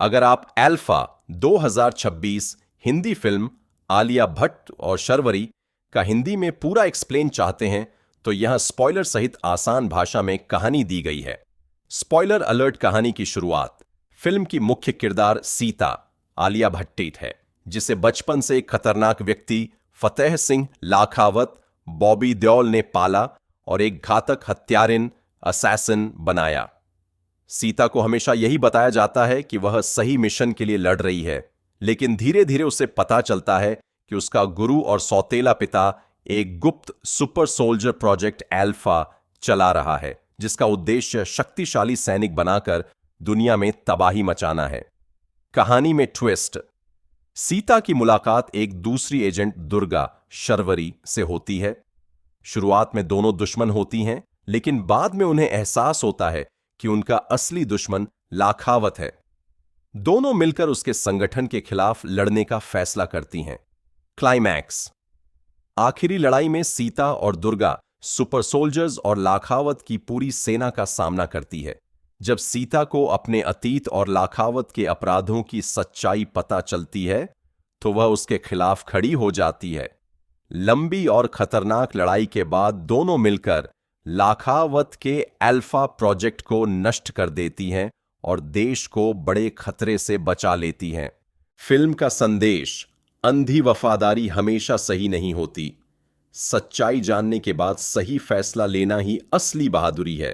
अगर आप alpha 2026 Hindi film Alia Bhatt और शर्वरी का हिंदी में पूरा एक्सप्लेन चाहते हैं तो यहां स्पॉइलर सहित आसान भाषा में कहानी दी गई है। Spoiler alert. कहानी की शुरुआत। फिल्म की मुख्य किरदार सीता आलिया भट्ट है, जिसे बचपन से एक खतरनाक व्यक्ति फतेह सिंह लाखावत बॉबी देओल ने पाला और एक घातक हत्यारिन असैसिन बनाया। सीता को हमेशा यही बताया जाता है कि वह सही मिशन के लिए लड़ रही है, लेकिन धीरे धीरे उसे पता चलता है कि उसका गुरु और सौतेला पिता एक गुप्त सुपर सोल्जर प्रोजेक्ट अल्फा चला रहा है, जिसका उद्देश्य शक्तिशाली सैनिक बनाकर दुनिया में तबाही मचाना है। कहानी में ट्विस्ट। सीता की मुलाकात एक दूसरी एजेंट दुर्गा शर्वरी से होती है। शुरुआत में दोनों दुश्मन होती हैं, लेकिन बाद में उन्हें एहसास होता है कि उनका असली दुश्मन लाखावत है। दोनों मिलकर उसके संगठन के खिलाफ लड़ने का फैसला करती हैं। क्लाइमैक्स। आखिरी लड़ाई में सीता और दुर्गा सुपर सोल्जर्स और लाखावत की पूरी सेना का सामना करती है। जब सीता को अपने अतीत और लाखावत के अपराधों की सच्चाई पता चलती है तो वह उसके खिलाफ खड़ी हो जाती है। लंबी और खतरनाक लड़ाई के बाद दोनों मिलकर लाखावत के अल्फा प्रोजेक्ट को नष्ट कर देती हैं और देश को बड़े खतरे से बचा लेती हैं। फिल्म का संदेश। अंधी वफादारी हमेशा सही नहीं होती। सच्चाई जानने के बाद सही फैसला लेना ही असली बहादुरी है।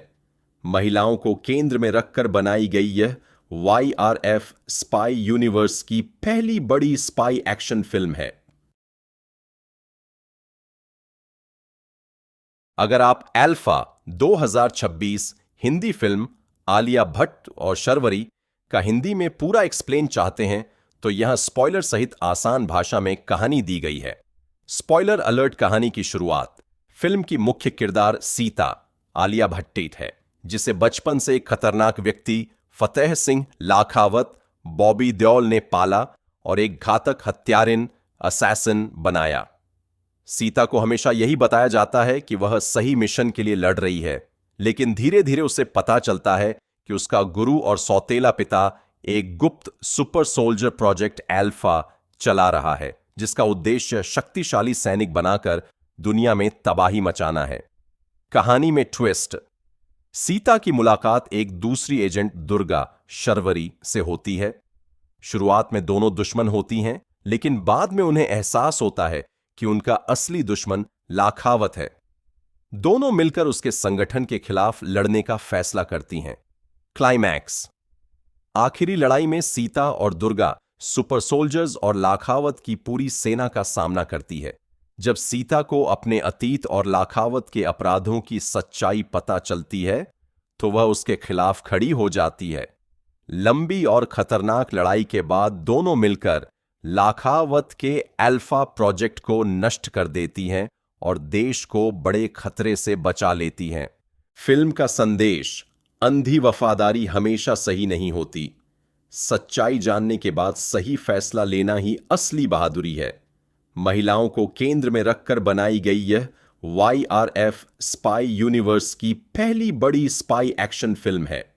महिलाओं को केंद्र में रखकर बनाई गई यह YRF स्पाई यूनिवर्स की पहली बड़ी स्पाई एक्शन फिल्म है। अगर आप अल्फा 2026 हिंदी फिल्म आलिया भट्ट और शर्वरी का हिंदी में पूरा एक्सप्लेन चाहते हैं तो यहां स्पॉइलर सहित आसान भाषा में कहानी दी गई है। Spoiler alert. कहानी की शुरुआत। फिल्म की मुख्य किरदार सीता आलिया भट्ट है, जिसे बचपन से एक खतरनाक व्यक्ति फतेह सिंह लाखावत बॉबी देओल ने पाला और एक घातक हत्यारिन असैसिन बनाया। सीता को हमेशा यही बताया जाता है कि वह सही मिशन के लिए लड़ रही है, लेकिन धीरे धीरे उसे पता चलता है कि उसका गुरु और सौतेला पिता एक गुप्त सुपर सोल्जर प्रोजेक्ट अल्फा चला रहा है, जिसका उद्देश्य शक्तिशाली सैनिक बनाकर दुनिया में तबाही मचाना है। कहानी में ट्विस्ट। सीता की मुलाकात एक दूसरी एजेंट दुर्गा शर्वरी से होती है। शुरुआत में दोनों दुश्मन होती हैं, लेकिन बाद में उन्हें एहसास होता है कि उनका असली दुश्मन लाखावत है। दोनों मिलकर उसके संगठन के खिलाफ लड़ने का फैसला करती हैं। क्लाइमैक्स। आखिरी लड़ाई में सीता और दुर्गा सुपर सोल्जर्स और लाखावत की पूरी सेना का सामना करती है। जब सीता को अपने अतीत और लाखावत के अपराधों की सच्चाई पता चलती है तो वह उसके खिलाफ खड़ी हो जाती है। लंबी और खतरनाक लड़ाई के बाद दोनों मिलकर लाखावत के अल्फा प्रोजेक्ट को नष्ट कर देती हैं और देश को बड़े खतरे से बचा लेती हैं। फिल्म का संदेश। अंधी वफादारी हमेशा सही नहीं होती। सच्चाई जानने के बाद सही फैसला लेना ही असली बहादुरी है। महिलाओं को केंद्र में रखकर बनाई गई यह YRF स्पाई यूनिवर्स की पहली बड़ी स्पाई एक्शन फिल्म है।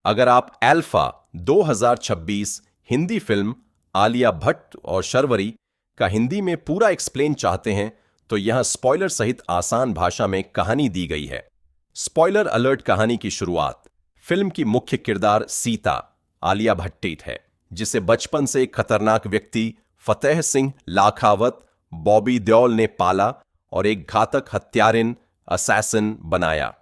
अगर आप अल्फा 2026 हिंदी फिल्म आलिया भट्ट और शर्वरी का हिंदी में पूरा एक्सप्लेन चाहते हैं तो यहां स्पॉइलर सहित आसान भाषा में कहानी दी गई है। Spoiler alert. कहानी की शुरुआत। फिल्म की मुख्य किरदार सीता आलिया भट्ट है, जिसे बचपन से एक खतरनाक व्यक्ति फतेह सिंह लाखावत बॉबी देओल ने पाला और एक घातक हत्यारिन असैसिन बनाया।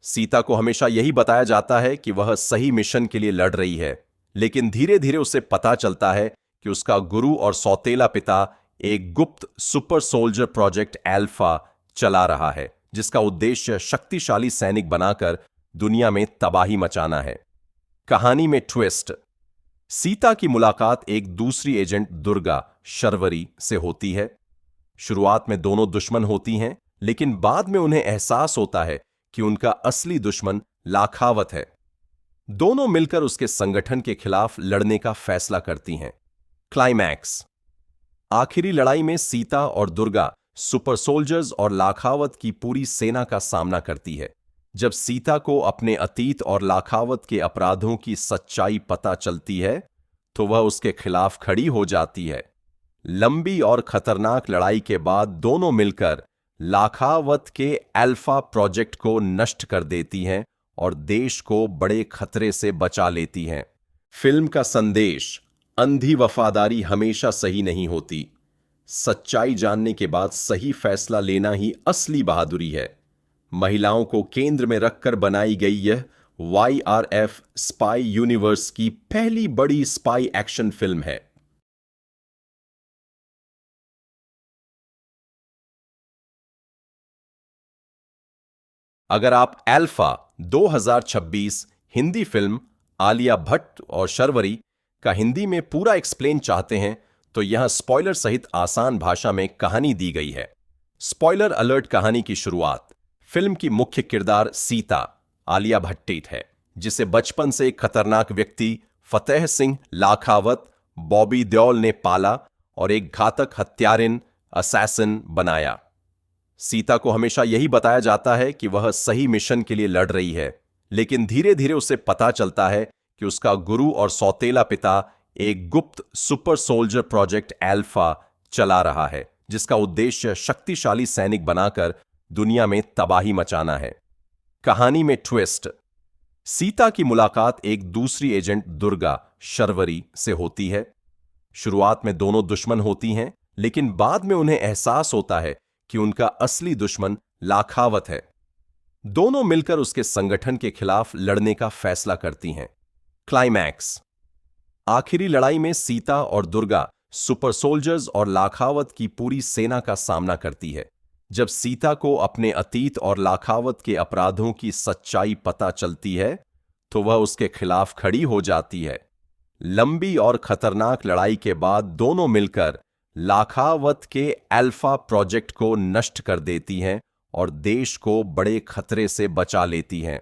सीता को हमेशा यही बताया जाता है कि वह सही मिशन के लिए लड़ रही है, लेकिन धीरे धीरे उसे पता चलता है कि उसका गुरु और सौतेला पिता एक गुप्त सुपर सोल्जर प्रोजेक्ट अल्फा चला रहा है, जिसका उद्देश्य शक्तिशाली सैनिक बनाकर दुनिया में तबाही मचाना है। कहानी में ट्विस्ट। सीता की मुलाकात एक दूसरी एजेंट दुर्गा शर्वरी से होती है। शुरुआत में दोनों दुश्मन होती हैं, लेकिन बाद में उन्हें एहसास होता है कि उनका असली दुश्मन लाखावत है। दोनों मिलकर उसके संगठन के खिलाफ लड़ने का फैसला करती हैं। क्लाइमैक्स। आखिरी लड़ाई में सीता और दुर्गा सुपर सोल्जर्स और लाखावत की पूरी सेना का सामना करती है। जब सीता को अपने अतीत और लाखावत के अपराधों की सच्चाई पता चलती है तो वह उसके खिलाफ खड़ी हो जाती है। लंबी और खतरनाक लड़ाई के बाद दोनों मिलकर लाखावत के अल्फा प्रोजेक्ट को नष्ट कर देती हैं और देश को बड़े खतरे से बचा लेती हैं। फिल्म का संदेश: अंधी वफादारी हमेशा सही नहीं होती। सच्चाई जानने के बाद सही फैसला लेना ही असली बहादुरी है। महिलाओं को केंद्र में रखकर बनाई गई यह YRF स्पाई यूनिवर्स की पहली बड़ी स्पाई एक्शन फिल्म है। अगर आप अल्फा 2026 हिंदी फिल्म आलिया भट्ट और शर्वरी का हिंदी में पूरा एक्सप्लेन चाहते हैं तो यहां स्पॉइलर सहित आसान भाषा में कहानी दी गई है। Spoiler alert. कहानी की शुरुआत: फिल्म की मुख्य किरदार सीता आलिया भट्ट है, जिसे बचपन से एक खतरनाक व्यक्ति फतेह सिंह लाखावत बॉबी देओल ने पाला और एक घातक हत्यारिन असैसिन बनाया। सीता को हमेशा यही बताया जाता है कि वह सही मिशन के लिए लड़ रही है, लेकिन धीरे धीरे उसे पता चलता है कि उसका गुरु और सौतेला पिता एक गुप्त सुपर सोल्जर प्रोजेक्ट अल्फा चला रहा है, जिसका उद्देश्य शक्तिशाली सैनिक बनाकर दुनिया में तबाही मचाना है। कहानी में ट्विस्ट: सीता की मुलाकात एक दूसरी एजेंट दुर्गा शर्वरी से होती है। शुरुआत में दोनों दुश्मन होती हैं, लेकिन बाद में उन्हें एहसास होता है कि उनका असली दुश्मन लाखावत है। दोनों मिलकर उसके संगठन के खिलाफ लड़ने का फैसला करती हैं। क्लाइमैक्स: आखिरी लड़ाई में सीता और दुर्गा सुपर सोल्जर्स और लाखावत की पूरी सेना का सामना करती है। जब सीता को अपने अतीत और लाखावत के अपराधों की सच्चाई पता चलती है तो वह उसके खिलाफ खड़ी हो जाती है। लंबी और खतरनाक लड़ाई के बाद दोनों मिलकर लाखावत के अल्फा प्रोजेक्ट को नष्ट कर देती हैं और देश को बड़े खतरे से बचा लेती हैं।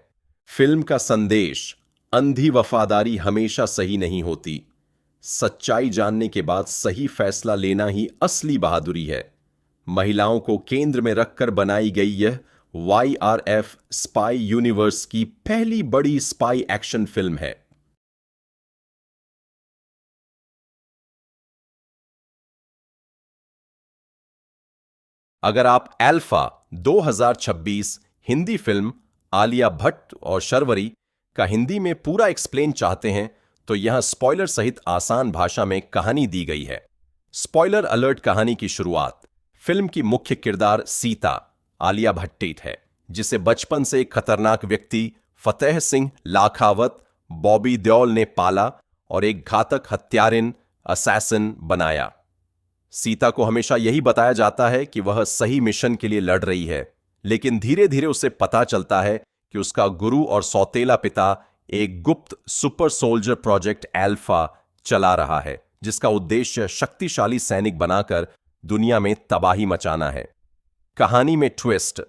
फिल्म का संदेश: अंधी वफादारी हमेशा सही नहीं होती। सच्चाई जानने के बाद सही फैसला लेना ही असली बहादुरी है। महिलाओं को केंद्र में रखकर बनाई गई यह YRF स्पाई यूनिवर्स की पहली बड़ी स्पाई एक्शन फिल्म है। अगर आप अल्फा 2026 हिंदी फिल्म आलिया भट्ट और शर्वरी का हिंदी में पूरा एक्सप्लेन चाहते हैं तो यहां स्पॉइलर सहित आसान भाषा में कहानी दी गई है। Spoiler alert. कहानी की शुरुआत: फिल्म की मुख्य किरदार सीता आलिया भट्ट है, जिसे बचपन से एक खतरनाक व्यक्ति फतेह सिंह लाखावत बॉबी देओल ने पाला और एक घातक हत्यारिन असैसिन बनाया। सीता को हमेशा यही बताया जाता है कि वह सही मिशन के लिए लड़ रही है, लेकिन धीरे धीरे उसे पता चलता है कि उसका गुरु और सौतेला पिता एक गुप्त सुपर सोल्जर प्रोजेक्ट अल्फा चला रहा है, जिसका उद्देश्य शक्तिशाली सैनिक बनाकर दुनिया में तबाही मचाना है। कहानी में ट्विस्ट: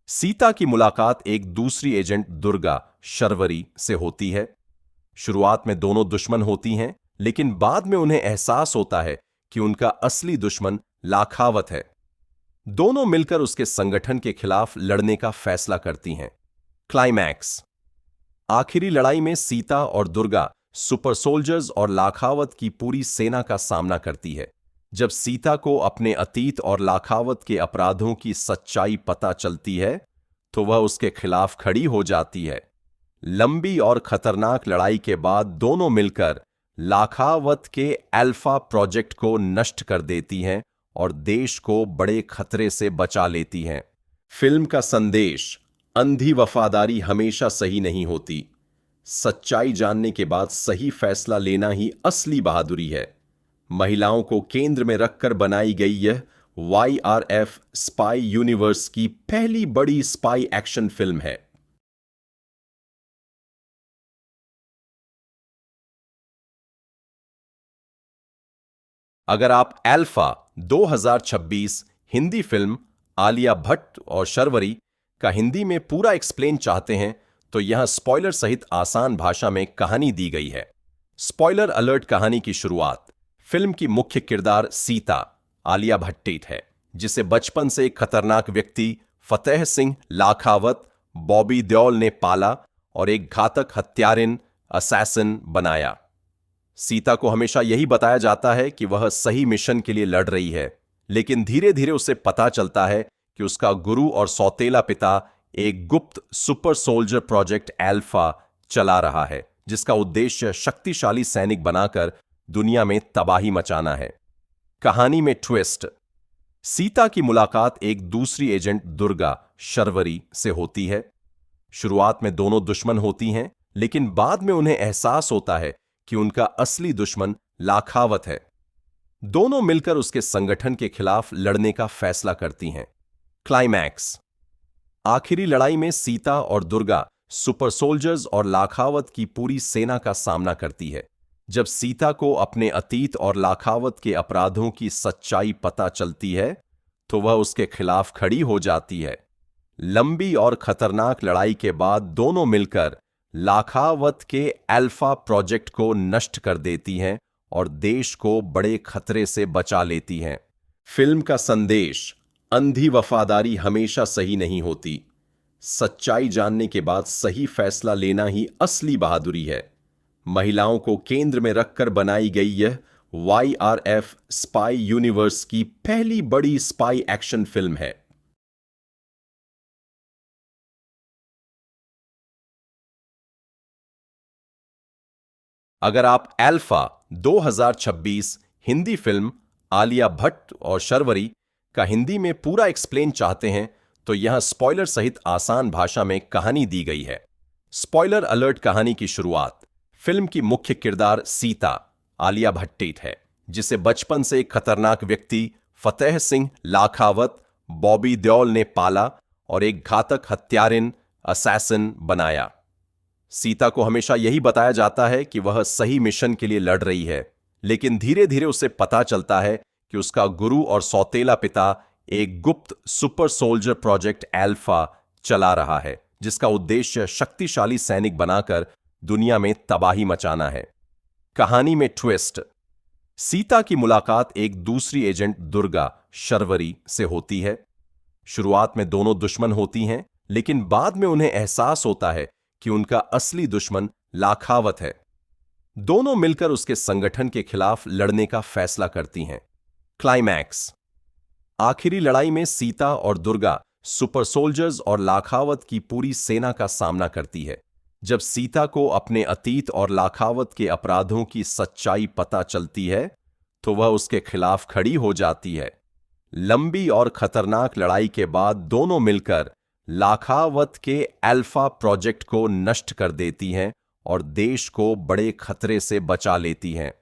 सीता की मुलाकात एक दूसरी एजेंट दुर्गा शर्वरी से होती है। शुरुआत में दोनों दुश्मन होती हैं, लेकिन बाद में उन्हें एहसास होता है कि उनका असली दुश्मन लाखावत है। दोनों मिलकर उसके संगठन के खिलाफ लड़ने का फैसला करती हैं। क्लाइमैक्स: आखिरी लड़ाई में सीता और दुर्गा सुपर सोल्जर्स और लाखावत की पूरी सेना का सामना करती है। जब सीता को अपने अतीत और लाखावत के अपराधों की सच्चाई पता चलती है तो वह उसके खिलाफ खड़ी हो जाती है। लंबी और खतरनाक लड़ाई के बाद दोनों मिलकर लाखावत के अल्फा प्रोजेक्ट को नष्ट कर देती हैं और देश को बड़े खतरे से बचा लेती हैं। फिल्म का संदेश: अंधी वफादारी हमेशा सही नहीं होती। सच्चाई जानने के बाद सही फैसला लेना ही असली बहादुरी है। महिलाओं को केंद्र में रखकर बनाई गई यह YRF स्पाई यूनिवर्स की पहली बड़ी स्पाई एक्शन फिल्म है। अगर आप अल्फा 2026 हिंदी फिल्म आलिया भट्ट और शर्वरी का हिंदी में पूरा एक्सप्लेन चाहते हैं तो यहां स्पॉइलर सहित आसान भाषा में कहानी दी गई है। Spoiler alert. कहानी की शुरुआत: फिल्म की मुख्य किरदार सीता आलिया भट्ट है, जिसे बचपन से एक खतरनाक व्यक्ति फतेह सिंह लाखावत बॉबी देओल ने पाला और एक घातक हत्यारिन असैसिन बनाया। सीता को हमेशा यही बताया जाता है कि वह सही मिशन के लिए लड़ रही है, लेकिन धीरे धीरे उसे पता चलता है कि उसका गुरु और सौतेला पिता एक गुप्त सुपर सोल्जर प्रोजेक्ट एल्फा चला रहा है, जिसका उद्देश्य शक्तिशाली सैनिक बनाकर दुनिया में तबाही मचाना है। कहानी में ट्विस्ट। सीता की मुलाकात एक दूसरी एजेंट दुर्गा शर्वरी से होती है। शुरुआत में दोनों दुश्मन होती हैं, लेकिन बाद में उन्हें एहसास होता है कि उनका असली दुश्मन लाखावत है। दोनों मिलकर उसके संगठन के खिलाफ लड़ने का फैसला करती हैं। क्लाइमैक्स। आखिरी लड़ाई में सीता और दुर्गा सुपर सोल्जर्स और लाखावत की पूरी सेना का सामना करती है। जब सीता को अपने अतीत और लाखावत के अपराधों की सच्चाई पता चलती है, तो वह उसके खिलाफ खड़ी हो जाती है। लंबी और खतरनाक लड़ाई के बाद दोनों मिलकर लाखावत के अल्फा प्रोजेक्ट को नष्ट कर देती हैं और देश को बड़े खतरे से बचा लेती हैं। फिल्म का संदेश: अंधी वफादारी हमेशा सही नहीं होती। सच्चाई जानने के बाद सही फैसला लेना ही असली बहादुरी है। महिलाओं को केंद्र में रखकर बनाई गई यह YRF स्पाई यूनिवर्स की पहली बड़ी स्पाई एक्शन फिल्म है। अगर आप अल्फा 2026 हिंदी फिल्म आलिया भट्ट और शर्वरी का हिंदी में पूरा एक्सप्लेन चाहते हैं, तो यहां स्पॉइलर सहित आसान भाषा में कहानी दी गई है। Spoiler alert. कहानी की शुरुआत। फिल्म की मुख्य किरदार सीता आलिया भट्ट है, जिसे बचपन से एक खतरनाक व्यक्ति फतेह सिंह लाखावत बॉबी देओल ने पाला और एक घातक हत्यारिन असैसिन बनाया। सीता को हमेशा यही बताया जाता है कि वह सही मिशन के लिए लड़ रही है, लेकिन धीरे धीरे उसे पता चलता है कि उसका गुरु और सौतेला पिता एक गुप्त सुपर सोल्जर प्रोजेक्ट एल्फा चला रहा है, जिसका उद्देश्य शक्तिशाली सैनिक बनाकर दुनिया में तबाही मचाना है। कहानी में ट्विस्ट। सीता की मुलाकात एक दूसरी एजेंट दुर्गा शर्वरी से होती है। शुरुआत में दोनों दुश्मन होती हैं, लेकिन बाद में उन्हें एहसास होता है कि उनका असली दुश्मन लाखावत है। दोनों मिलकर उसके संगठन के खिलाफ लड़ने का फैसला करती हैं। क्लाइमैक्स। आखिरी लड़ाई में सीता और दुर्गा सुपर सोल्जर्स और लाखावत की पूरी सेना का सामना करती है। जब सीता को अपने अतीत और लाखावत के अपराधों की सच्चाई पता चलती है, तो वह उसके खिलाफ खड़ी हो जाती है। लंबी और खतरनाक लड़ाई के बाद दोनों मिलकर लाखावत के अल्फा प्रोजेक्ट को नष्ट कर देती हैं और देश को बड़े खतरे से बचा लेती हैं।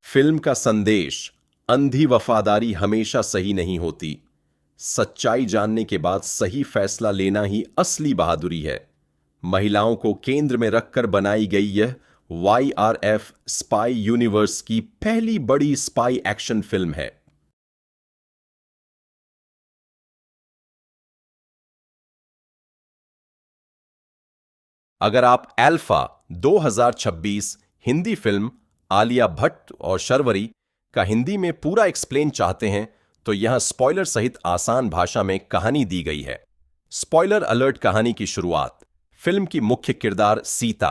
फिल्म का संदेश: अंधी वफादारी हमेशा सही नहीं होती। सच्चाई जानने के बाद सही फैसला लेना ही असली बहादुरी है। महिलाओं को केंद्र में रखकर बनाई गई यह YRF स्पाई यूनिवर्स की पहली बड़ी स्पाई एक्शन फिल्म है। अगर आप अल्फा 2026 हिंदी फिल्म आलिया भट्ट और शर्वरी का हिंदी में पूरा एक्सप्लेन चाहते हैं, तो यहां स्पॉइलर सहित आसान भाषा में कहानी दी गई है। Spoiler alert. कहानी की शुरुआत। फिल्म की मुख्य किरदार सीता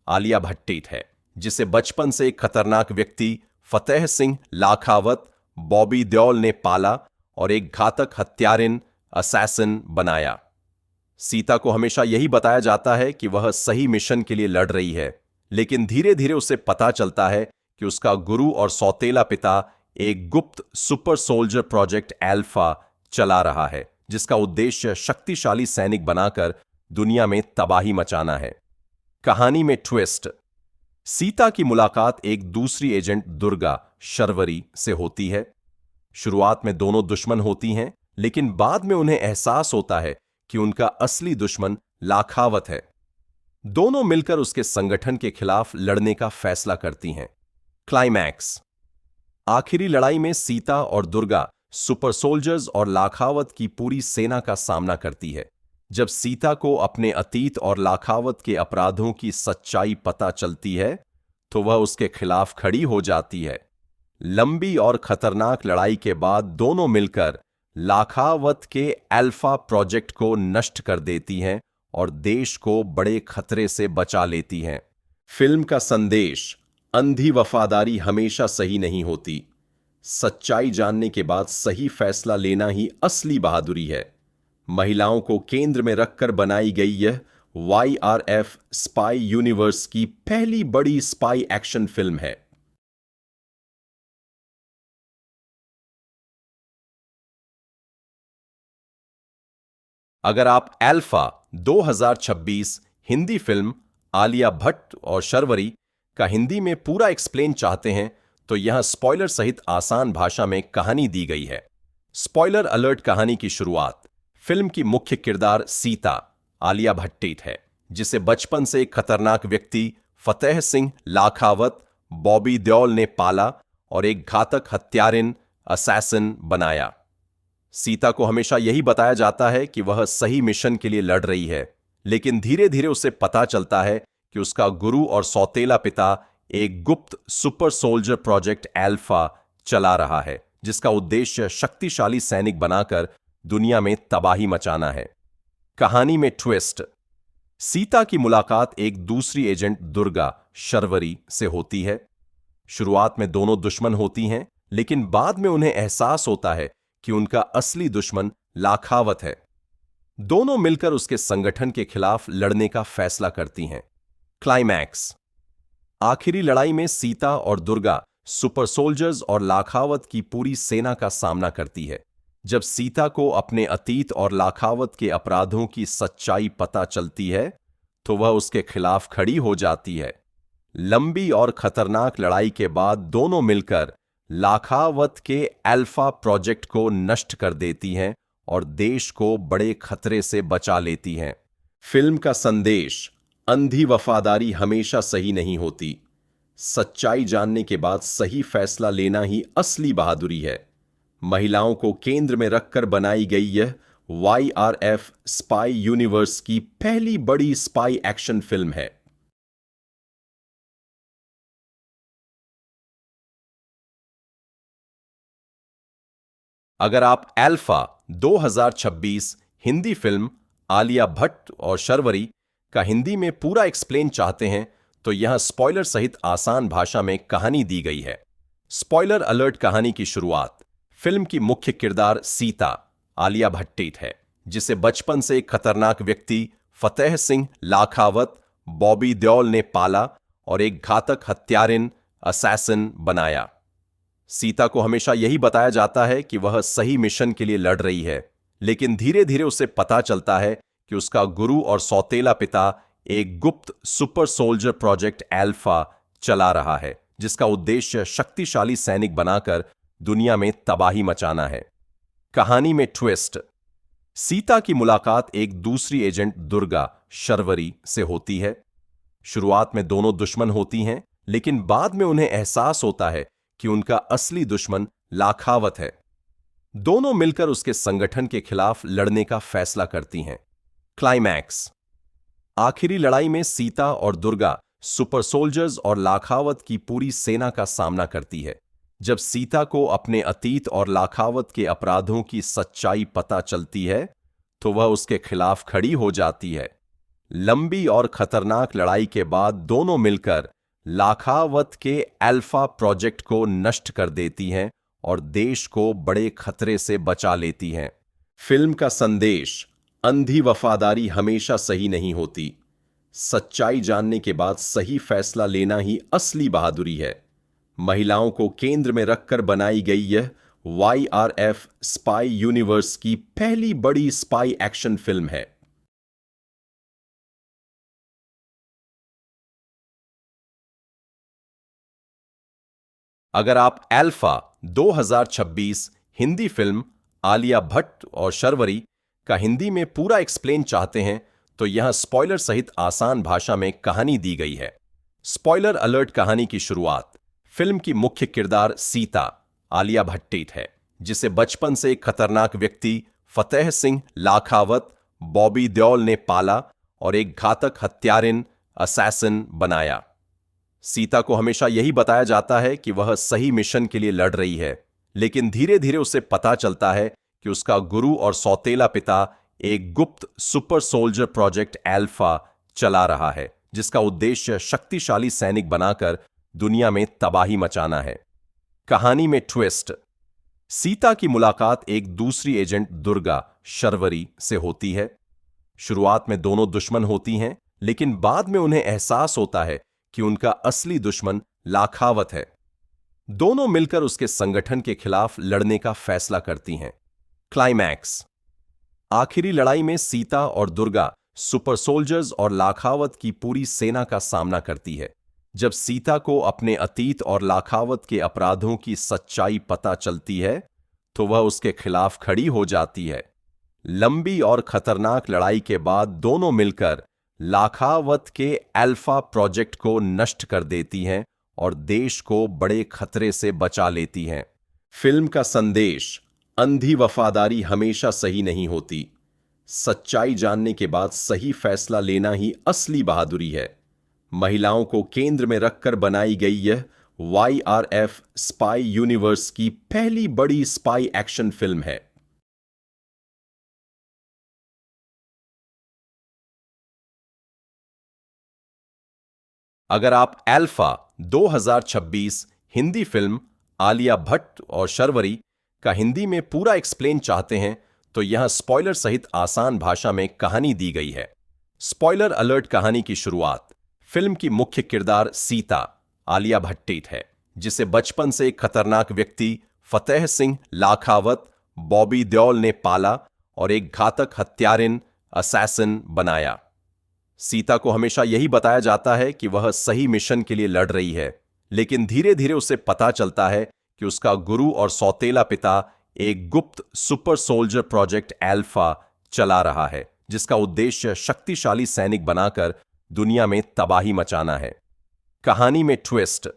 आलिया भट्ट है, जिसे बचपन से एक खतरनाक व्यक्ति फतेह सिंह लाखावत बॉबी देओल ने पाला और एक घातक हत्यारिन असैसिन बनाया। सीता को हमेशा यही बताया जाता है कि वह सही मिशन के लिए लड़ रही है, लेकिन धीरे धीरे उसे पता चलता है कि उसका गुरु और सौतेला पिता एक गुप्त सुपर सोल्जर प्रोजेक्ट एल्फा चला रहा है, जिसका उद्देश्य शक्तिशाली सैनिक बनाकर दुनिया में तबाही मचाना है। कहानी में ट्विस्ट। सीता की मुलाकात एक दूसरी एजेंट दुर्गा शर्वरी से होती है। शुरुआत में दोनों दुश्मन होती हैं, लेकिन बाद में उन्हें एहसास होता है कि उनका असली दुश्मन लाखावत है। दोनों मिलकर उसके संगठन के खिलाफ लड़ने का फैसला करती हैं। क्लाइमैक्स। आखिरी लड़ाई में सीता और दुर्गा सुपर सोल्जर्स और लाखावत की पूरी सेना का सामना करती है। जब सीता को अपने अतीत और लाखावत के अपराधों की सच्चाई पता चलती है, तो वह उसके खिलाफ खड़ी हो जाती है। लंबी और खतरनाक लड़ाई के बाद दोनों मिलकर लाखावत के अल्फा प्रोजेक्ट को नष्ट कर देती हैं और देश को बड़े खतरे से बचा लेती हैं। फिल्म का संदेश: अंधी वफादारी हमेशा सही नहीं होती। सच्चाई जानने के बाद सही फैसला लेना ही असली बहादुरी है। महिलाओं को केंद्र में रखकर बनाई गई यह YRF स्पाई यूनिवर्स की पहली बड़ी स्पाई एक्शन फिल्म है। अगर आप अल्फा 2026 हिंदी फिल्म आलिया भट्ट और शर्वरी का हिंदी में पूरा एक्सप्लेन चाहते हैं तो यहां स्पॉइलर सहित आसान भाषा में कहानी दी गई है। Spoiler alert. कहानी की शुरुआत: फिल्म की मुख्य किरदार सीता आलिया भट्ट है, जिसे बचपन से एक खतरनाक व्यक्ति फतेह सिंह लाखावत बॉबी देओल ने पाला और एक घातक हत्यारिन असैसिन बनाया। सीता को हमेशा यही बताया जाता है कि वह सही मिशन के लिए लड़ रही है, लेकिन धीरे धीरे उसे पता चलता है कि उसका गुरु और सौतेला पिता एक गुप्त सुपर सोल्जर प्रोजेक्ट अल्फा चला रहा है, जिसका उद्देश्य शक्तिशाली सैनिक बनाकर दुनिया में तबाही मचाना है। कहानी में ट्विस्ट: सीता की मुलाकात एक दूसरी एजेंट दुर्गा शर्वरी से होती है। शुरुआत में दोनों दुश्मन होती हैं, लेकिन बाद में उन्हें एहसास होता है कि उनका असली दुश्मन लाखावत है। दोनों मिलकर उसके संगठन के खिलाफ लड़ने का फैसला करती हैं। क्लाइमैक्स: आखिरी लड़ाई में सीता और दुर्गा सुपर सोल्जर्स और लाखावत की पूरी सेना का सामना करती है। जब सीता को अपने अतीत और लाखावत के अपराधों की सच्चाई पता चलती है तो वह उसके खिलाफ खड़ी हो जाती है। लंबी और खतरनाक लड़ाई के बाद दोनों मिलकर लाखावत के अल्फा प्रोजेक्ट को नष्ट कर देती हैं और देश को बड़े खतरे से बचा लेती हैं। फिल्म का संदेश: अंधी वफादारी हमेशा सही नहीं होती। सच्चाई जानने के बाद सही फैसला लेना ही असली बहादुरी है। महिलाओं को केंद्र में रखकर बनाई गई यह YRF स्पाई यूनिवर्स की पहली बड़ी स्पाई एक्शन फिल्म है। अगर आप अल्फा 2026 हिंदी फिल्म आलिया भट्ट और शर्वरी का हिंदी में पूरा एक्सप्लेन चाहते हैं तो यहां स्पॉइलर सहित आसान भाषा में कहानी दी गई है। Spoiler alert. कहानी की शुरुआत: फिल्म की मुख्य किरदार सीता आलिया भट्ट है, जिसे बचपन से एक खतरनाक व्यक्ति फतेह सिंह लाखावत बॉबी देओल ने पाला और एक घातक हत्यारिन असैसिन बनाया। सीता को हमेशा यही बताया जाता है कि वह सही मिशन के लिए लड़ रही है, लेकिन धीरे धीरे उसे पता चलता है कि उसका गुरु और सौतेला पिता एक गुप्त सुपर सोल्जर प्रोजेक्ट अल्फा चला रहा है, जिसका उद्देश्य शक्तिशाली सैनिक बनाकर दुनिया में तबाही मचाना है। कहानी में ट्विस्ट: सीता की मुलाकात एक दूसरी एजेंट दुर्गा शर्वरी से होती है। शुरुआत में दोनों दुश्मन होती हैं, लेकिन बाद में उन्हें एहसास होता है कि उनका असली दुश्मन लाखावत है। दोनों मिलकर उसके संगठन के खिलाफ लड़ने का फैसला करती हैं। क्लाइमैक्स: आखिरी लड़ाई में सीता और दुर्गा सुपर सोल्जर्स और लाखावत की पूरी सेना का सामना करती है। जब सीता को अपने अतीत और लाखावत के अपराधों की सच्चाई पता चलती है तो वह उसके खिलाफ खड़ी हो जाती है। लंबी और खतरनाक लड़ाई के बाद दोनों मिलकर लाखावत के अल्फा प्रोजेक्ट को नष्ट कर देती हैं और देश को बड़े खतरे से बचा लेती हैं। फिल्म का संदेश: अंधी वफादारी हमेशा सही नहीं होती। सच्चाई जानने के बाद सही फैसला लेना ही असली बहादुरी है। महिलाओं को केंद्र में रखकर बनाई गई यह YRF स्पाई यूनिवर्स की पहली बड़ी स्पाई एक्शन फिल्म है। अगर आप अल्फा 2026 हिंदी फिल्म आलिया भट्ट और शर्वरी का हिंदी में पूरा एक्सप्लेन चाहते हैं तो यहां स्पॉइलर सहित आसान भाषा में कहानी दी गई है। Spoiler alert. कहानी की शुरुआत: फिल्म की मुख्य किरदार सीता आलिया भट्ट है, जिसे बचपन से एक खतरनाक व्यक्ति फतेह सिंह लाखावत बॉबी देओल ने पाला और एक घातक हत्यारिन असैसिन बनाया। सीता को हमेशा यही बताया जाता है कि वह सही मिशन के लिए लड़ रही है, लेकिन धीरे धीरे उसे पता चलता है कि उसका गुरु और सौतेला पिता एक गुप्त सुपर सोल्जर प्रोजेक्ट एल्फा चला रहा है, जिसका उद्देश्य शक्तिशाली सैनिक बनाकर दुनिया में तबाही मचाना है। कहानी में ट्विस्ट। सीता की मुलाकात एक दूसरी एजेंट दुर्गा शर्वरी से होती है। शुरुआत में दोनों दुश्मन होती हैं, लेकिन बाद में उन्हें एहसास होता है कि उनका असली दुश्मन लाखावत है। दोनों मिलकर उसके संगठन के खिलाफ लड़ने का फैसला करती हैं। क्लाइमैक्स। आखिरी लड़ाई में सीता और दुर्गा सुपर सोल्जर्स और लाखावत की पूरी सेना का सामना करती है। जब सीता को अपने अतीत और लाखावत के अपराधों की सच्चाई पता चलती है, तो वह उसके खिलाफ खड़ी हो जाती है। लंबी और खतरनाक लड़ाई के बाद दोनों मिलकर लाखावत के अल्फा प्रोजेक्ट को नष्ट कर देती हैं और देश को बड़े खतरे से बचा लेती हैं। फिल्म का संदेश: अंधी वफादारी हमेशा सही नहीं होती। सच्चाई जानने के बाद सही फैसला लेना ही असली बहादुरी है। महिलाओं को केंद्र में रखकर बनाई गई यह YRF स्पाई यूनिवर्स की पहली बड़ी स्पाई एक्शन फिल्म है। अगर आप अल्फा 2026 हिंदी फिल्म आलिया भट्ट और शर्वरी का हिंदी में पूरा एक्सप्लेन चाहते हैं, तो यहां स्पॉइलर सहित आसान भाषा में कहानी दी गई है। Spoiler alert. कहानी की शुरुआत। फिल्म की मुख्य किरदार सीता आलिया भट्ट है, जिसे बचपन से एक खतरनाक व्यक्ति फतेह सिंह लाखावत बॉबी देओल ने पाला और एक घातक हत्यारिन असैसिन बनाया। सीता को हमेशा यही बताया जाता है कि वह सही मिशन के लिए लड़ रही है, लेकिन धीरे धीरे उसे पता चलता है कि उसका गुरु और सौतेला पिता एक गुप्त सुपर सोल्जर प्रोजेक्ट एल्फा चला रहा है, जिसका उद्देश्य शक्तिशाली सैनिक बनाकर दुनिया में तबाही मचाना है। कहानी में ट्विस्ट।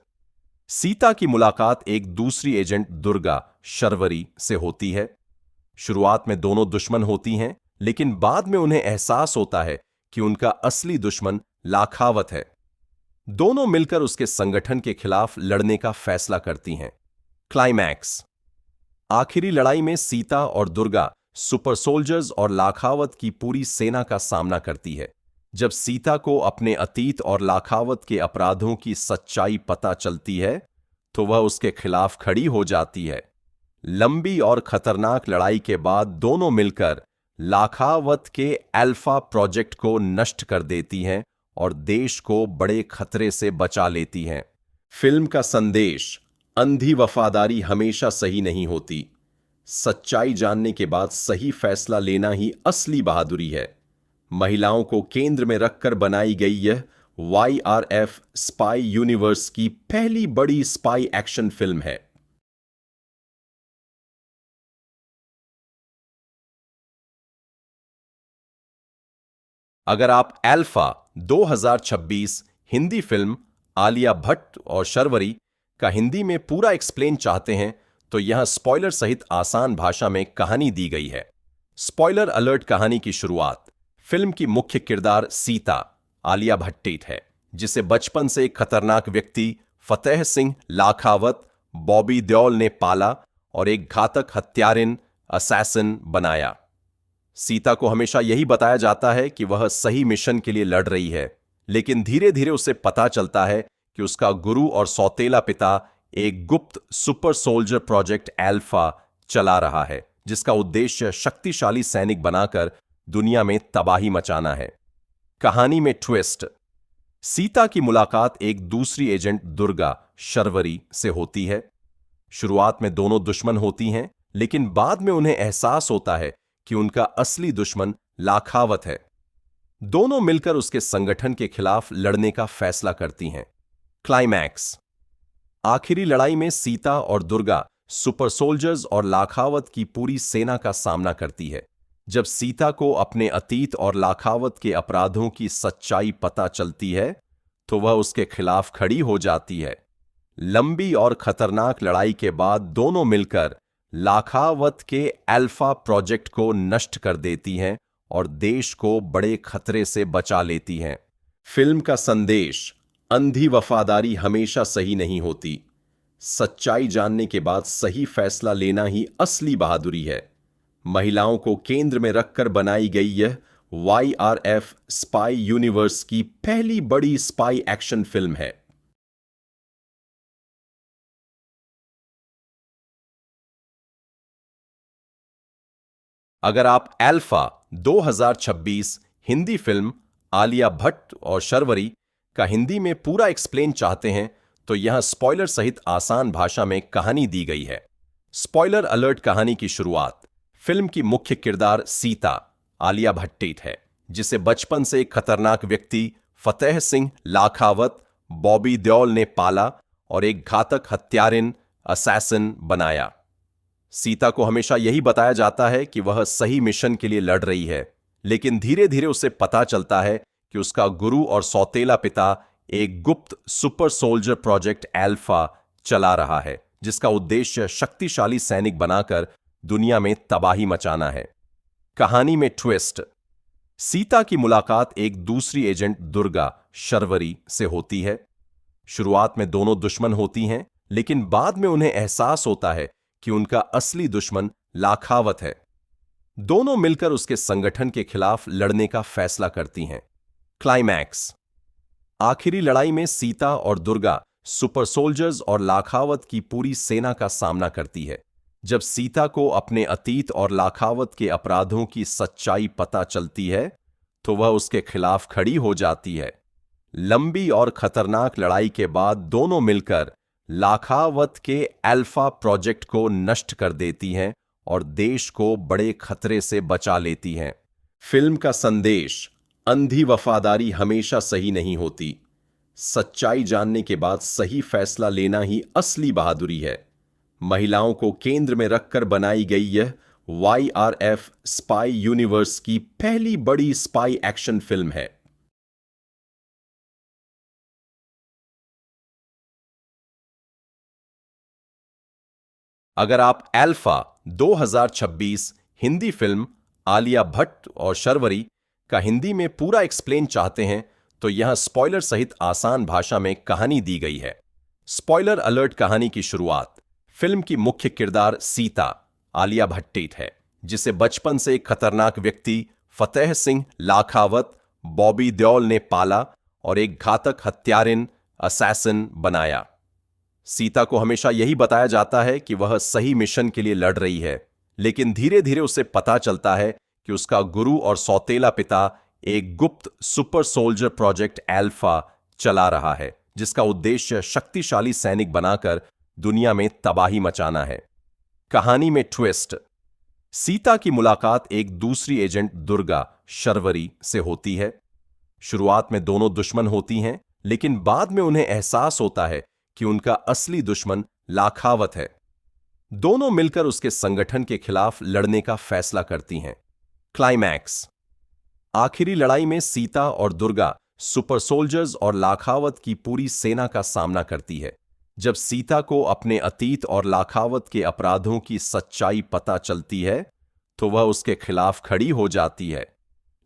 सीता की मुलाकात एक दूसरी एजेंट दुर्गा शर्वरी से होती है। शुरुआत में दोनों दुश्मन होती हैं, लेकिन बाद में उन्हें एहसास होता है कि उनका असली दुश्मन लाखावत है। दोनों मिलकर उसके संगठन के खिलाफ लड़ने का फैसला करती हैं। क्लाइमैक्स। आखिरी लड़ाई में सीता और दुर्गा सुपर सोल्जर्स और लाखावत की पूरी सेना का सामना करती है। जब सीता को अपने अतीत और लाखावत के अपराधों की सच्चाई पता चलती है, तो वह उसके खिलाफ खड़ी हो जाती है। लंबी और खतरनाक लड़ाई के बाद दोनों मिलकर लाखावत के अल्फा प्रोजेक्ट को नष्ट कर देती हैं और देश को बड़े खतरे से बचा लेती हैं। फिल्म का संदेश: अंधी वफादारी हमेशा सही नहीं होती। सच्चाई जानने के बाद सही फैसला लेना ही असली बहादुरी है। महिलाओं को केंद्र में रखकर बनाई गई यह YRF स्पाई यूनिवर्स की पहली बड़ी स्पाई एक्शन फिल्म है। अगर आप अल्फा 2026 हिंदी फिल्म आलिया भट्ट और शर्वरी का हिंदी में पूरा एक्सप्लेन चाहते हैं, तो यहां स्पॉइलर सहित आसान भाषा में कहानी दी गई है। Spoiler alert. कहानी की शुरुआत। फिल्म की मुख्य किरदार सीता आलिया भट्ट है, जिसे बचपन से एक खतरनाक व्यक्ति फतेह सिंह लाखावत बॉबी देओल ने पाला और एक घातक हत्यारिन असैसिन बनाया। सीता को हमेशा यही बताया जाता है कि वह सही मिशन के लिए लड़ रही है, लेकिन धीरे धीरे उसे पता चलता है कि उसका गुरु और सौतेला पिता एक गुप्त सुपर सोल्जर प्रोजेक्ट एल्फा चला रहा है, जिसका उद्देश्य शक्तिशाली सैनिक बनाकर दुनिया में तबाही मचाना है। कहानी में ट्विस्ट। सीता की मुलाकात एक दूसरी एजेंट दुर्गा शर्वरी से होती है। शुरुआत में दोनों दुश्मन होती हैं, लेकिन बाद में उन्हें एहसास होता है कि उनका असली दुश्मन लाखावत है। दोनों मिलकर उसके संगठन के खिलाफ लड़ने का फैसला करती हैं। क्लाइमैक्स। आखिरी लड़ाई में सीता और दुर्गा सुपर सोल्जर्स और लाखावत की पूरी सेना का सामना करती है। जब सीता को अपने अतीत और लाखावत के अपराधों की सच्चाई पता चलती है, तो वह उसके खिलाफ खड़ी हो जाती है। लंबी और खतरनाक लड़ाई के बाद दोनों मिलकर लाखावत के अल्फा प्रोजेक्ट को नष्ट कर देती हैं और देश को बड़े खतरे से बचा लेती हैं। फिल्म का संदेश: अंधी वफादारी हमेशा सही नहीं होती। सच्चाई जानने के बाद सही फैसला लेना ही असली बहादुरी है। महिलाओं को केंद्र में रखकर बनाई गई यह YRF स्पाई यूनिवर्स की पहली बड़ी स्पाई एक्शन फिल्म है। अगर आप अल्फा 2026 हिंदी फिल्म आलिया भट्ट और शर्वरी का हिंदी में पूरा एक्सप्लेन चाहते हैं तो यहां स्पॉइलर सहित आसान भाषा में कहानी दी गई है। Spoiler alert. कहानी की शुरुआत। फिल्म की मुख्य किरदार सीता आलिया भट्ट है, जिसे बचपन से एक खतरनाक व्यक्ति फतेह सिंह लाखावत बॉबी देओल ने पाला और एक घातक हत्यारिन असैसिन बनाया। सीता को हमेशा यही बताया जाता है कि वह सही मिशन के लिए लड़ रही है, लेकिन धीरे धीरे उसे पता चलता है कि उसका गुरु और सौतेला पिता एक गुप्त सुपर सोल्जर प्रोजेक्ट अल्फा चला रहा है, जिसका उद्देश्य शक्तिशाली सैनिक बनाकर दुनिया में तबाही मचाना है। कहानी में ट्विस्ट। सीता की मुलाकात एक दूसरी एजेंट दुर्गा शर्वरी से होती है। शुरुआत में दोनों दुश्मन होती हैं, लेकिन बाद में उन्हें एहसास होता है कि उनका असली दुश्मन लाखावत है। दोनों मिलकर उसके संगठन के खिलाफ लड़ने का फैसला करती हैं। क्लाइमैक्स। आखिरी लड़ाई में सीता और दुर्गा सुपर सोल्जर्स और लाखावत की पूरी सेना का सामना करती है। जब सीता को अपने अतीत और लाखावत के अपराधों की सच्चाई पता चलती है तो वह उसके खिलाफ खड़ी हो जाती है। लंबी और खतरनाक लड़ाई के बाद दोनों मिलकर लाखावत के अल्फा प्रोजेक्ट को नष्ट कर देती हैं और देश को बड़े खतरे से बचा लेती हैं। फिल्म का संदेश। अंधी वफादारी हमेशा सही नहीं होती। सच्चाई जानने के बाद सही फैसला लेना ही असली बहादुरी है। महिलाओं को केंद्र में रखकर बनाई गई यह YRF स्पाई यूनिवर्स की पहली बड़ी स्पाई एक्शन फिल्म है। अगर आप अल्फा 2026 हिंदी फिल्म आलिया भट्ट और शर्वरी का हिंदी में पूरा एक्सप्लेन चाहते हैं तो यहां स्पॉइलर सहित आसान भाषा में कहानी दी गई है। Spoiler alert. कहानी की शुरुआत। फिल्म की मुख्य किरदार सीता आलिया भट्ट है, जिसे बचपन से एक खतरनाक व्यक्ति फतेह सिंह लाखावत बॉबी देओल ने पाला और एक घातक हत्यारिन असैसिन बनाया। सीता को हमेशा यही बताया जाता है कि वह सही मिशन के लिए लड़ रही है, लेकिन धीरे धीरे उसे पता चलता है कि उसका गुरु और सौतेला पिता एक गुप्त सुपर सोल्जर प्रोजेक्ट अल्फा चला रहा है, जिसका उद्देश्य शक्तिशाली सैनिक बनाकर दुनिया में तबाही मचाना है। कहानी में ट्विस्ट। सीता की मुलाकात एक दूसरी एजेंट दुर्गा शर्वरी से होती है। शुरुआत में दोनों दुश्मन होती हैं, लेकिन बाद में उन्हें एहसास होता है कि उनका असली दुश्मन लाखावत है। दोनों मिलकर उसके संगठन के खिलाफ लड़ने का फैसला करती हैं। क्लाइमैक्स। आखिरी लड़ाई में सीता और दुर्गा सुपर सोल्जर्स और लाखावत की पूरी सेना का सामना करती है। जब सीता को अपने अतीत और लाखावत के अपराधों की सच्चाई पता चलती है तो वह उसके खिलाफ खड़ी हो जाती है।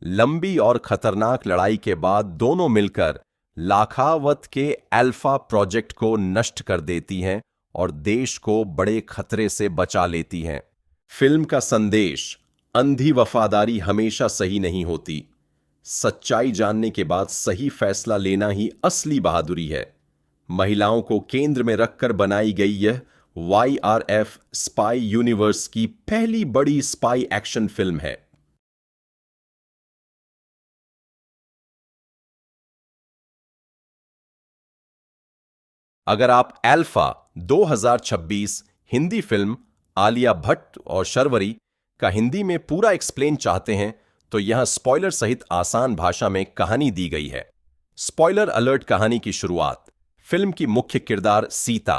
लंबी और खतरनाक लड़ाई के बाद दोनों मिलकर लाखावत के अल्फा प्रोजेक्ट को नष्ट कर देती हैं और देश को बड़े खतरे से बचा लेती हैं। फिल्म का संदेश। अंधी वफादारी हमेशा सही नहीं होती। सच्चाई जानने के बाद सही फैसला लेना ही असली बहादुरी है। महिलाओं को केंद्र में रखकर बनाई गई यह YRF स्पाई यूनिवर्स की पहली बड़ी स्पाई एक्शन फिल्म है। अगर आप अल्फा 2026 हिंदी फिल्म आलिया भट्ट और शर्वरी का हिंदी में पूरा एक्सप्लेन चाहते हैं तो यहां स्पॉइलर सहित आसान भाषा में कहानी दी गई है। Spoiler alert. कहानी की शुरुआत। फिल्म की मुख्य किरदार सीता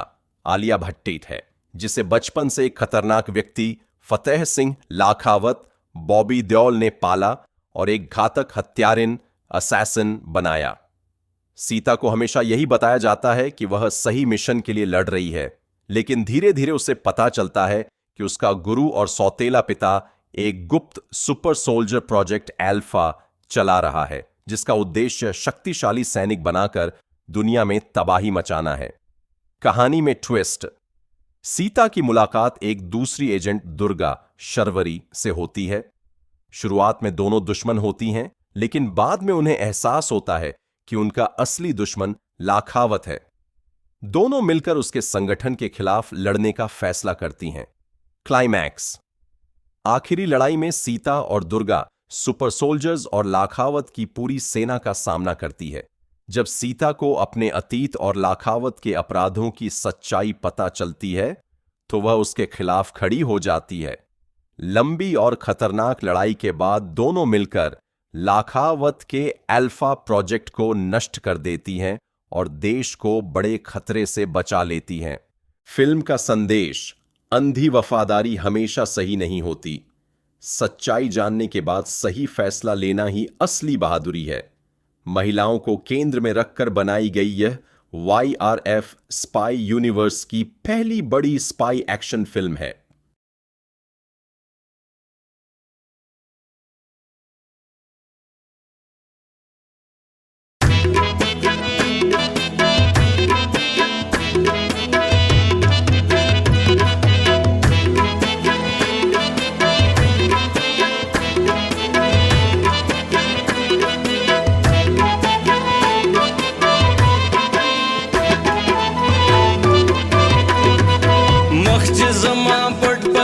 आलिया भट्ट है, जिसे बचपन से एक खतरनाक व्यक्ति फतेह सिंह लाखावत बॉबी देओल ने पाला और एक घातक हत्यारिन असैसिन बनाया। सीता को हमेशा यही बताया जाता है कि वह सही मिशन के लिए लड़ रही है, लेकिन धीरे धीरे उसे पता चलता है कि उसका गुरु और सौतेला पिता एक गुप्त सुपर सोल्जर प्रोजेक्ट अल्फा चला रहा है, जिसका उद्देश्य शक्तिशाली सैनिक बनाकर दुनिया में तबाही मचाना है। कहानी में ट्विस्ट। सीता की मुलाकात एक दूसरी एजेंट दुर्गा शर्वरी से होती है। शुरुआत में दोनों दुश्मन होती हैं, लेकिन बाद में उन्हें एहसास होता है कि उनका असली दुश्मन लाखावत है। दोनों मिलकर उसके संगठन के खिलाफ लड़ने का फैसला करती हैं। क्लाइमैक्स। आखिरी लड़ाई में सीता और दुर्गा सुपर सोल्जर्स और लाखावत की पूरी सेना का सामना करती है। जब सीता को अपने अतीत और लाखावत के अपराधों की सच्चाई पता चलती है तो वह उसके खिलाफ खड़ी हो जाती है। लंबी और खतरनाक लड़ाई के बाद दोनों मिलकर लाखावत के अल्फा प्रोजेक्ट को नष्ट कर देती हैं और देश को बड़े खतरे से बचा लेती हैं। फिल्म का संदेश: अंधी वफादारी हमेशा सही नहीं होती। सच्चाई जानने के बाद सही फैसला लेना ही असली बहादुरी है। महिलाओं को केंद्र में रखकर बनाई गई यह YRF स्पाई यूनिवर्स की पहली बड़ी स्पाई एक्शन फिल्म है।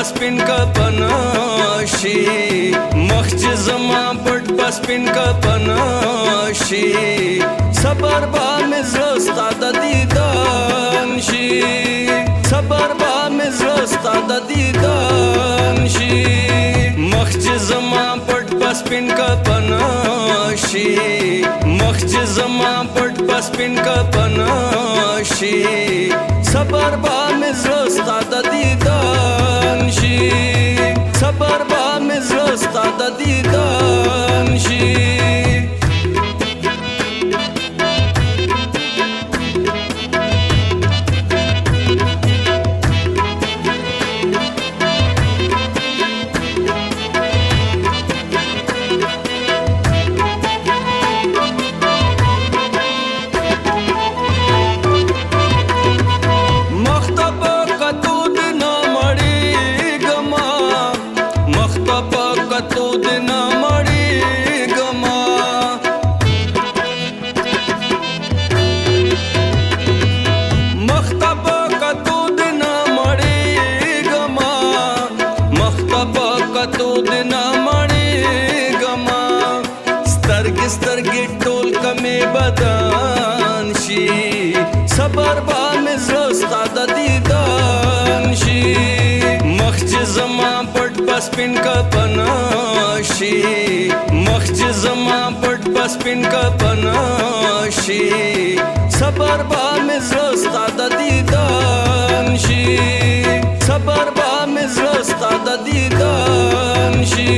Spin ka panashi makhj zama pat paspin ka panashi sabar ba mizrasta da didan shi sabar ba mizrasta da didan shi makhj zama pat paspin ka panashi makhj zama pat paspin ka panashi sabar ba mizrasta da didan sabar ba mizrasta da didan shi sabar ba mizrasta da didan shi makhj zama pat paspin ka panashi makhj zama pat paspin ka panashi sabar ba mizrasta da didan shi sabar ba mizrasta da didan shi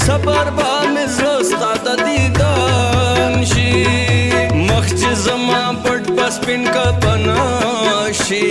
sabar ba mizrasta da didan shi makhj zama pat paspin ka panashi